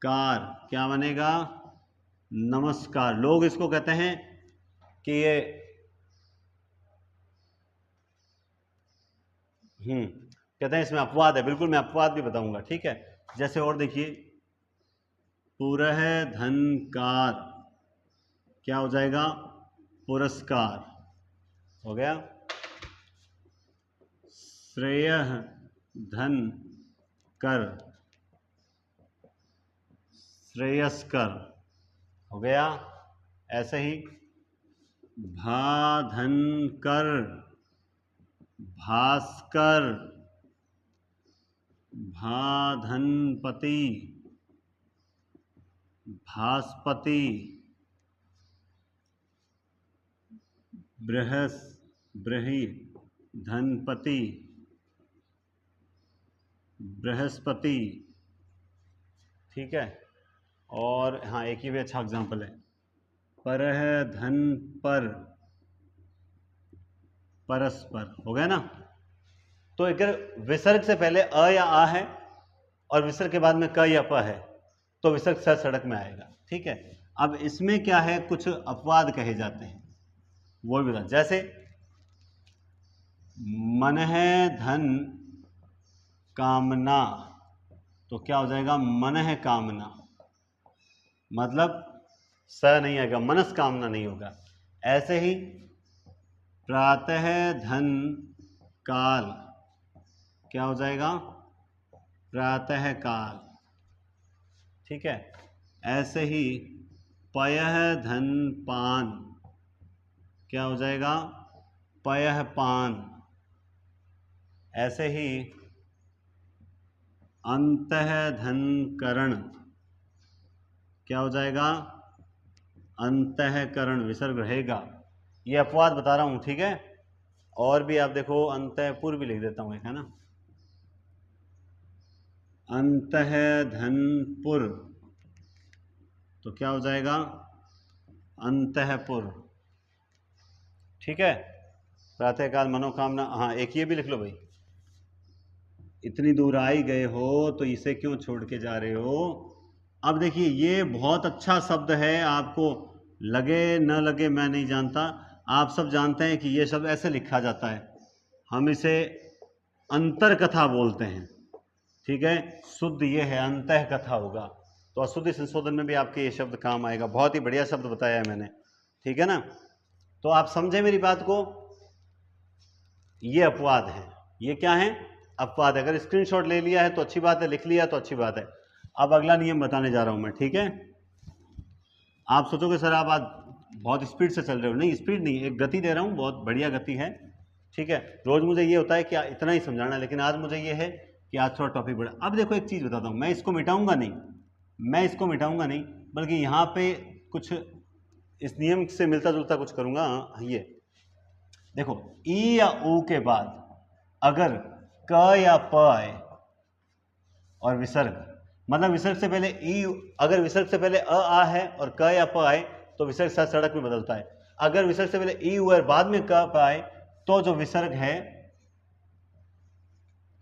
कार, क्या बनेगा? नमस्कार। लोग इसको कहते हैं कि ये कहते हैं इसमें अपवाद है। बिल्कुल, मैं अपवाद भी बताऊंगा, ठीक है। जैसे और देखिए, पुरह धन कार, क्या हो जाएगा? पुरस्कार, हो गया। श्रेय धन कर, श्रेयस्कर, हो गया। ऐसे ही भा धन कर, भास्कर, भा धनपति, भास्पति, ब्रही धनपति, बृहस्पति, ठीक है। और हाँ, एक ही भी अच्छा एग्जांपल है, परह धन पर, परस्पर, हो गया ना। तो अगर विसर्ग से पहले अ या आ है और विसर्ग के बाद में क या प है तो विसर्ग स सड़क में आएगा। ठीक है, अब इसमें क्या है, कुछ अपवाद कहे जाते हैं, वो भी बता। जैसे मन है धन कामना, तो क्या हो जाएगा, मन है कामना, मतलब स नहीं आएगा, मनस कामना नहीं होगा। ऐसे ही प्रातः धन काल, क्या हो जाएगा, प्रातः काल। ठीक है, ऐसे ही पयः धन पान, क्या हो जाएगा, पयः पान। ऐसे ही अंतः धन करण, क्या हो जाएगा, अंतःकरण, विसर्ग रहेगा। ये अपवाद बता रहा हूं। ठीक है, और भी आप देखो, अंतःपुर भी लिख देता हूं एक, है ना, अंतः धनपुर, तो क्या हो जाएगा, अंतःपुर। ठीक है, प्रातःकाल मनोकामना। हाँ, एक ये भी लिख लो भाई, इतनी दूर आई गए हो तो इसे क्यों छोड़ के जा रहे हो। अब देखिए, ये बहुत अच्छा शब्द है, आपको लगे न लगे मैं नहीं जानता, आप सब जानते हैं कि ये शब्द ऐसे लिखा जाता है, हम इसे अंतर कथा बोलते हैं। ठीक है, शुद्ध ये है, अंतः कथा होगा, तो अशुद्धि संशोधन में भी आपके ये शब्द काम आएगा। बहुत ही बढ़िया शब्द बताया है मैंने। ठीक है ना, तो आप समझे मेरी बात को, ये अपवाद है। ये क्या है, अपवाद। अगर स्क्रीनशॉट ले लिया है तो अच्छी बात है, लिख लिया तो अच्छी बात है। अब अगला नियम बताने जा रहा हूं मैं। ठीक है, आप सोचोगे सर आप आज बहुत स्पीड से चल रहे हो, नहीं स्पीड नहीं, एक गति दे रहा हूं, बहुत बढ़िया गति है। ठीक है, रोज मुझे ये होता है कि इतना ही समझाना, लेकिन आज मुझे ये है कि आज थोड़ा टॉपिक बढ़ा। अब देखो, एक चीज बताता हूं, मैं इसको मिटाऊंगा नहीं, बल्कि यहाँ पे कुछ इस नियम से मिलता जुलता कुछ करूंगा। ये देखो, ई या ऊ के बाद अगर क या प आए और विसर्ग, मतलब विसर्ग से पहले ई, अगर विसर्ग से पहले अ आ है और क या प आए तो विसर्ग स सड़क में बदलता है। अगर विसर्ग से पहले ई ऊ और बाद में क प आए तो जो विसर्ग है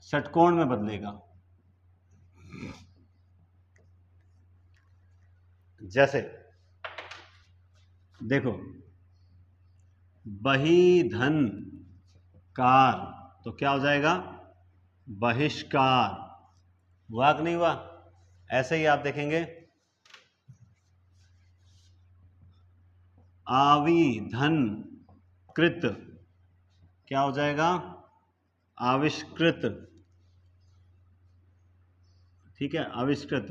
षटकोण में बदलेगा। जैसे देखो, बही धन कार, तो क्या हो जाएगा, बहिष्कार। हुआ कि नहीं हुआ। ऐसे ही आप देखेंगे, आवी धन कृत, क्या हो जाएगा, आविष्कृत। ठीक है, आविष्कृत।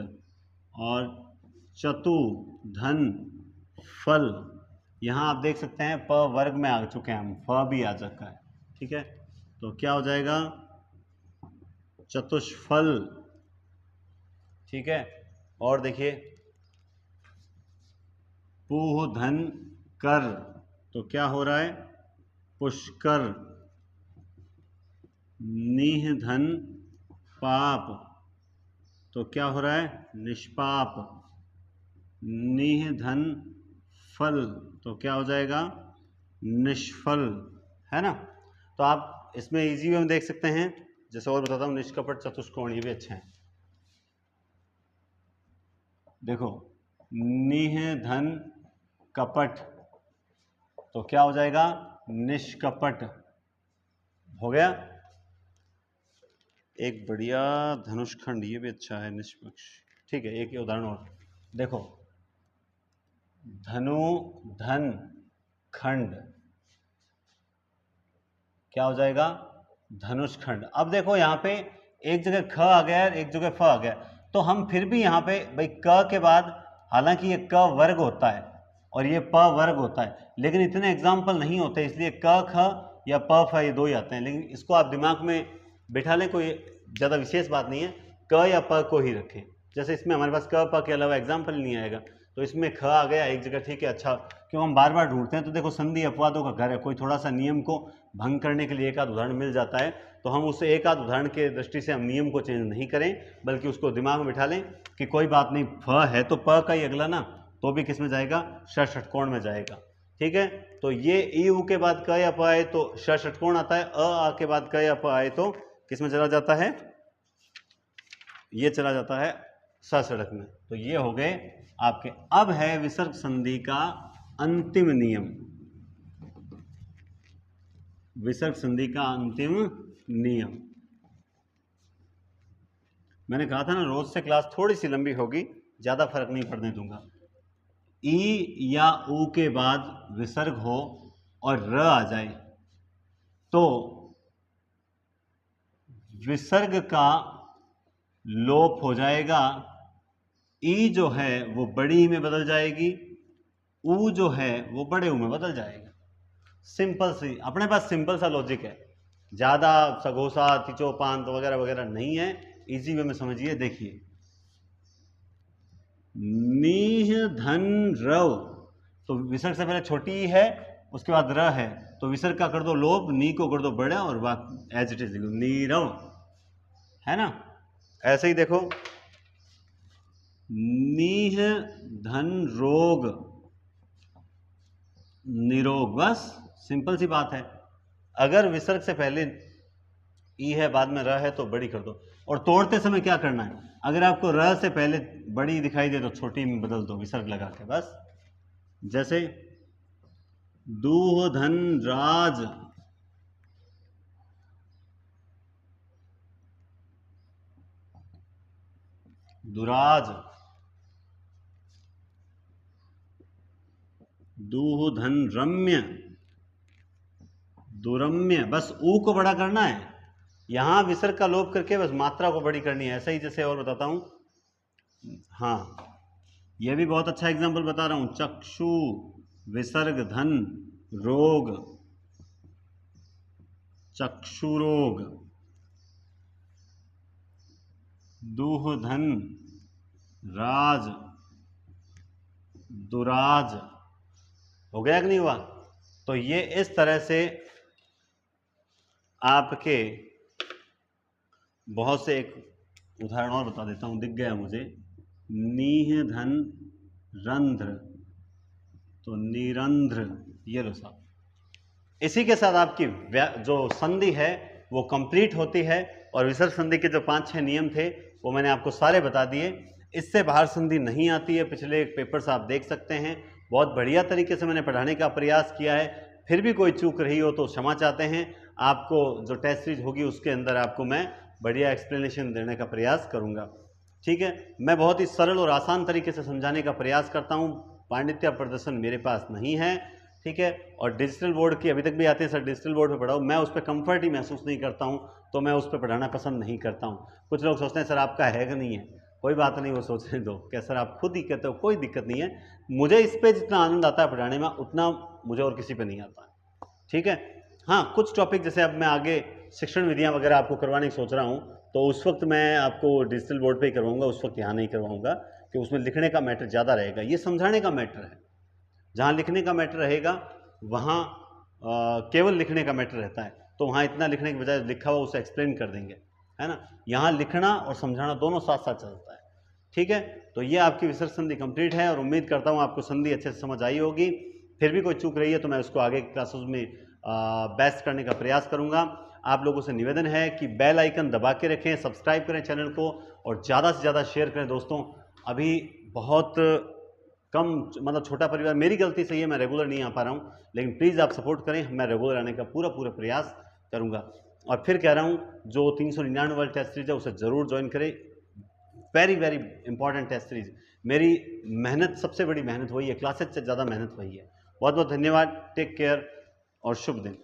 और चतु धन फल, यहां आप देख सकते हैं प वर्ग में आ चुके हैं हम, फ भी आ चुका है। ठीक है, तो क्या हो जाएगा, चतुष्फल। ठीक है, और देखिए, पूह धन कर, तो क्या हो रहा है, पुष्कर। नीह धन पाप, तो क्या हो रहा है, निष्पाप। नीह धन फल, तो क्या हो जाएगा, निष्फल, है ना। तो आप इसमें इजी वे में देख सकते हैं। जैसे और बताता हूं, निष्कपट चतुष्कोण, ये भी अच्छे हैं। देखो, निह धन कपट, तो क्या हो जाएगा, निष्कपट। हो गया। एक बढ़िया धनुषखंड, ये भी अच्छा है, निष्पक्ष। ठीक है, एक उदाहरण और देखो, धनु धन खंड, क्या हो जाएगा, धनुषखंड। अब देखो, यहाँ पे एक जगह ख आ गया, एक जगह फ आ गया, तो हम फिर भी यहाँ पे भाई क के बाद, हालांकि ये क वर्ग होता है और ये प वर्ग होता है, लेकिन इतने एग्जाम्पल नहीं होते, इसलिए क ख या प फ ये दो ही आते हैं। लेकिन इसको आप दिमाग में बिठा लें, कोई ज़्यादा विशेष बात नहीं है, क या प को ही रखें। जैसे इसमें हमारे पास क प के अलावा एग्जाम्पल नहीं आएगा, तो इसमें ख आ गया एक जगह, ठीक है, अच्छा, क्यों हम बार बार ढूंढते हैं। तो देखो, संधि अपवादों का घर है, कोई थोड़ा सा नियम को भंग करने के लिए एक आध उदाहरण मिल जाता है, तो हम उस एक आध उदाहरण के दृष्टि से हम नियम को चेंज नहीं करें, बल्कि उसको दिमाग में बिठा लें कि कोई बात नहीं, फ है तो प का ही अगला ना, तो भी किस में जाएगा, ष षटकोण में जाएगा। ठीक है, तो ये ई ऊ के बाद क या प आए तो ष षटकोण आता है, अ आ के बाद क या प आए तो किस में चला जाता है, ये चला जाता है सड़क में। तो ये हो गए आपके। अब है विसर्ग संधि का अंतिम नियम, विसर्ग संधि का अंतिम नियम। मैंने कहा था ना रोज से क्लास थोड़ी सी लंबी होगी, ज्यादा फर्क नहीं पड़ने दूंगा। ई या ऊ के बाद विसर्ग हो और र आ जाए तो विसर्ग का लोप हो जाएगा। ई जो है वो बड़ी ई में बदल जाएगी, ऊ जो है वो बड़े ऊ में बदल जाएगा। सिंपल सी, अपने पास सिंपल सा लॉजिक है, ज्यादा सगोसा तिचोपांत वगैरह वगैरह नहीं है, इजी वे में समझिए। देखिए नीह धन रव, तो विसर्ग से पहले छोटी ई है, उसके बाद र है, तो विसर्ग का कर दो लोप, नी को कर दो बड़ा और बात एज इट इज लिखो नीरव, है ना। ऐसे ही देखो नीह धन रोग निरोग, बस सिंपल सी बात है। अगर विसर्ग से पहले ई है बाद में र है तो बड़ी कर दो। और तोड़ते समय क्या करना है, अगर आपको र से पहले बड़ी दिखाई दे तो छोटी में बदल दो विसर्ग लगा के, बस। जैसे दूह धन राज, दुराज, दूह धन रम्य, दुरम्य, बस ऊ को बड़ा करना है, यहां विसर्ग का लोप करके बस मात्रा को बड़ी करनी है। ऐसा ही जैसे और बताता हूं, हाँ यह भी बहुत अच्छा एग्जांपल बता रहा हूं। चक्षु विसर्ग धन रोग, चक्षुरोग, दूह धन राज, दुराज, हो गया कि नहीं हुआ। तो ये इस तरह से आपके बहुत से, एक उदाहरण और बता देता हूं, दिख गया मुझे, नीह धन रंध्र, तो निरंध्र, ये लो साहब। इसी के साथ आपकी जो संधि है वो कंप्लीट होती है। और विसर्ग संधि के जो 5-6 नियम थे वो मैंने आपको सारे बता दिए। इससे बाहर संधि नहीं आती है, पिछले पेपर्स आप देख सकते हैं। बहुत बढ़िया तरीके से मैंने पढ़ाने का प्रयास किया है, फिर भी कोई चूक रही हो तो क्षमा चाहते हैं। आपको जो टेस्ट सीरीज होगी उसके अंदर आपको मैं बढ़िया एक्सप्लेनेशन देने का प्रयास करूंगा, ठीक है। मैं बहुत ही सरल और आसान तरीके से समझाने का प्रयास करता हूं, पांडित्य प्रदर्शन मेरे पास नहीं है, ठीक है। और डिजिटल बोर्ड की अभी तक भी आते हैं, सर डिजिटल बोर्ड पे पढ़ाओ, मैं उस पर कंफर्ट ही महसूस नहीं करता हूं, तो मैं उस पर पढ़ाना पसंद नहीं करता हूं। कुछ लोग सोचते हैं सर आपका है कि नहीं है, कोई बात नहीं, वो सोचने दो। क्या सर आप खुद ही कहते हो, कोई दिक्कत नहीं है। मुझे इस पर जितना आनंद आता है पढ़ाने में, उतना मुझे और किसी पे नहीं आता, ठीक है। हाँ, कुछ टॉपिक जैसे अब मैं आगे शिक्षण विधियाँ वगैरह आपको करवाने की सोच रहा हूँ, तो उस वक्त मैं आपको डिजिटल बोर्ड पे ही करवाऊंगा, उस वक्त यहाँ नहीं करवाऊंगा, कि उसमें लिखने का मैटर ज़्यादा रहेगा। ये समझाने का मैटर है, जहाँ लिखने का मैटर रहेगा वहाँ केवल लिखने का मैटर रहता है, तो वहाँ इतना लिखने के बजाय लिखा हुआ उसे एक्सप्लेन कर देंगे, है ना। यहाँ लिखना और समझाना दोनों साथ साथ चलता है, ठीक है। तो ये आपकी विसर्ग संधि कंप्लीट है और उम्मीद करता हूँ आपको संधि अच्छे से समझ आई होगी। फिर भी कोई चूक रही है तो मैं उसको आगे की क्लासेस में बेस्ट करने का प्रयास करूँगा। आप लोगों से निवेदन है कि बेल आइकन दबा के रखें, सब्सक्राइब करें चैनल को और ज़्यादा से ज़्यादा शेयर करें दोस्तों। अभी बहुत कम, मतलब छोटा परिवार, मेरी गलती से है, मैं रेगुलर नहीं आ पा रहा हूँ, लेकिन प्लीज़ आप सपोर्ट करें, मैं रेगुलर आने का पूरा प्रयास करूँगा। और फिर कह रहा हूँ, जो 399 वाली टेस्ट सीरीज है उसे ज़रूर ज्वाइन करें, वेरी इंपॉर्टेंट टेस्ट सीरीज। मेरी मेहनत, सबसे बड़ी मेहनत वही है, क्लासेज से ज़्यादा मेहनत वही है। बहुत बहुत धन्यवाद, टेक केयर और शुभ दिन।